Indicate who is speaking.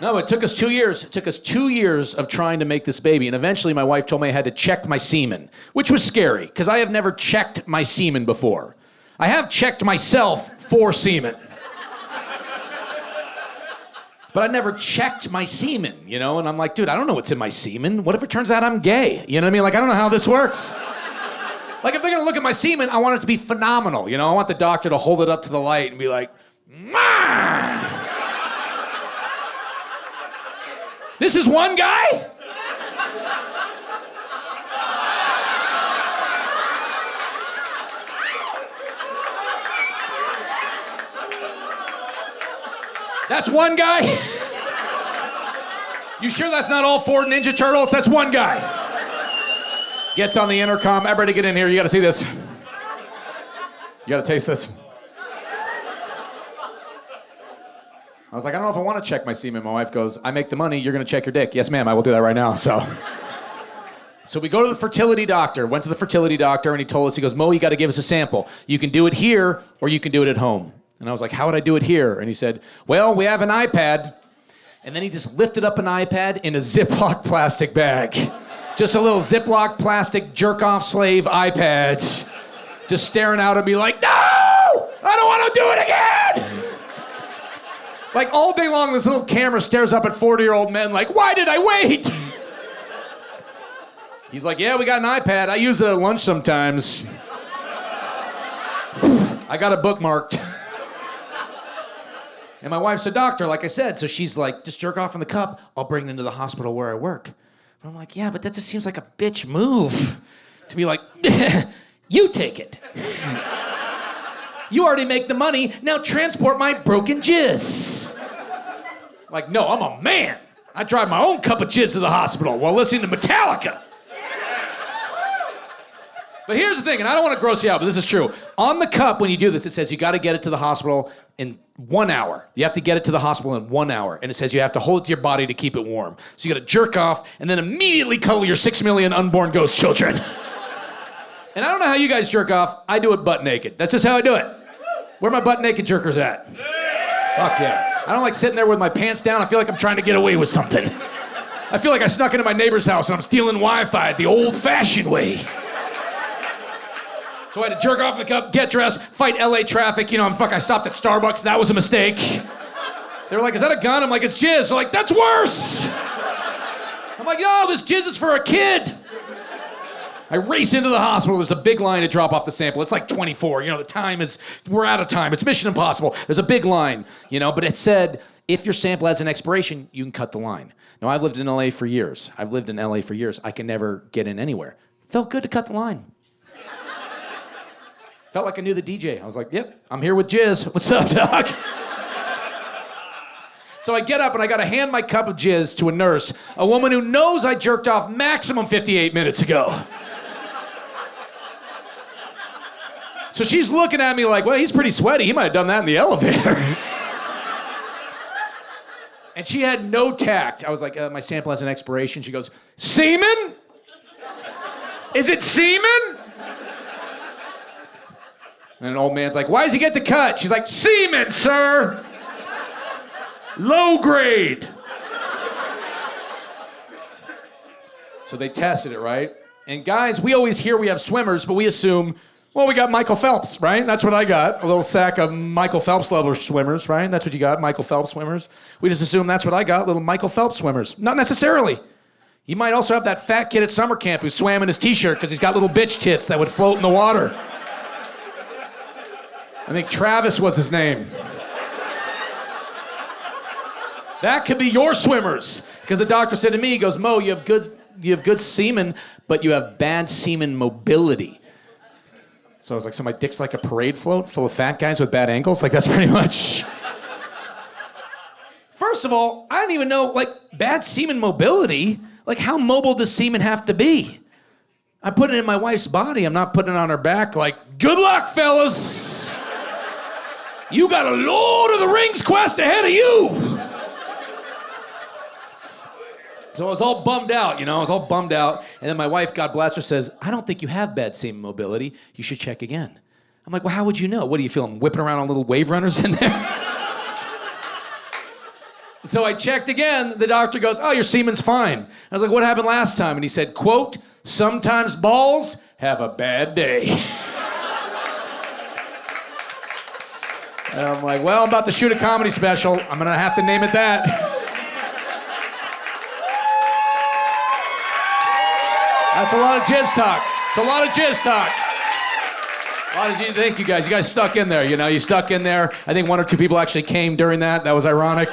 Speaker 1: No, it took us 2 years. It took us 2 years of trying to make this baby. And eventually my wife told me I had to check my semen, which was scary because I have never checked my semen before. I have checked myself for semen. But I never checked my semen, you know? And I'm like, dude, I don't know what's in my semen. What if it turns out I'm gay? You know what I mean? Like, I don't know how this works. Like, if they're gonna look at my semen, I want it to be phenomenal, you know? I want the doctor to hold it up to the light and be like, "Mwah!" This is one guy? That's one guy? You sure that's not all 4 Ninja Turtles? That's one guy. Gets on the intercom. Everybody get in here. You gotta see this. You gotta taste this. I was like, I don't know if I want to check my semen. My wife goes, I make the money, you're gonna check your dick. Yes, ma'am, I will do that right now. So we go to the fertility doctor, went to the fertility doctor, and he told us, he goes, Mo, you gotta give us a sample. You can do it here, or you can do it at home. And I was like, how would I do it here? And he said, well, we have an iPad. And then he just lifted up an iPad in a Ziploc plastic bag. Just a little Ziploc plastic jerk-off slave iPad. Just staring out at me like, no! I don't want to do it again! Like, all day long, this little camera stares up at 40-year-old men like, why did I wait? He's like, yeah, we got an iPad. I use it at lunch sometimes. I got it bookmarked. And my wife's a doctor, like I said, so she's like, just jerk off in the cup. I'll bring it into the hospital where I work. But I'm like, yeah, but that just seems like a bitch move. To be like, you take it. You already make the money, now transport my broken jizz. Like, no, I'm a man. I drive my own cup of jizz to the hospital while listening to Metallica. But here's the thing, and I don't want to gross you out, but this is true. On the cup, when you do this, it says you got to get it to the hospital in 1 hour. You have to get it to the hospital in 1 hour. And it says you have to hold it to your body to keep it warm. So you got to jerk off and then immediately cuddle your 6 million unborn ghost children. And I don't know how you guys jerk off. I do it butt naked. That's just how I do it. Where my butt naked jerkers at? Fuck yeah. I don't like sitting there with my pants down. I feel like I'm trying to get away with something. I feel like I snuck into my neighbor's house and I'm stealing Wi-Fi the old-fashioned way. So I had to jerk off in the cup, get dressed, fight LA traffic. You know, I stopped at Starbucks. That was a mistake. They were like, is that a gun? I'm like, it's jizz. They're like, that's worse. I'm like, yo, this jizz is for a kid. I race into the hospital. There's a big line to drop off the sample. It's like 24. You know, we're out of time. It's Mission Impossible. There's a big line, you know, but it said, if your sample has an expiration, you can cut the line. Now, I've lived in LA for years. I can never get in anywhere. Felt good to cut the line. Felt like I knew the DJ. I was like, yep, I'm here with jizz. What's up, dog? So I get up and I gotta hand my cup of jizz to a nurse, a woman who knows I jerked off maximum 58 minutes ago. So she's looking at me like, well, he's pretty sweaty. He might have done that in the elevator. And she had no tact. I was like, my sample has an expiration. She goes, semen? Is it semen? And an old man's like, why does he get the cut? She's like, semen, sir. Low grade. So they tested it, right? And guys, we always hear we have swimmers, but we assume, well, we got Michael Phelps, right? That's what I got. A little sack of Michael Phelps level swimmers, right? That's what you got, Michael Phelps swimmers. We just assume that's what I got, little Michael Phelps swimmers. Not necessarily. You might also have that fat kid at summer camp who swam in his t-shirt because he's got little bitch tits that would float in the water. I think Travis was his name. That could be your swimmers. Because the doctor said to me, he goes, Mo, you have good semen, but you have bad semen mobility. So I was like, so my dick's like a parade float full of fat guys with bad ankles? Like, that's pretty much... First of all, I don't even know, like, bad semen mobility, like, how mobile does semen have to be? I put it in my wife's body. I'm not putting it on her back like, good luck, fellas. You got a Lord of the Rings quest ahead of you. So I was all bummed out, you know, And then my wife, God bless her, says, I don't think you have bad semen mobility. You should check again. I'm like, well, how would you know? What do you feel? I'm whipping around on little wave runners in there? So I checked again. The doctor goes, oh, your semen's fine. I was like, what happened last time? And he said, quote, sometimes balls have a bad day. And I'm like, well, I'm about to shoot a comedy special. I'm going to have to name it that. That's a lot of jizz talk. It's a lot of jizz talk. Thank you guys. You guys stuck in there, you know. You stuck in there. I think 1 or 2 people actually came during that. That was ironic.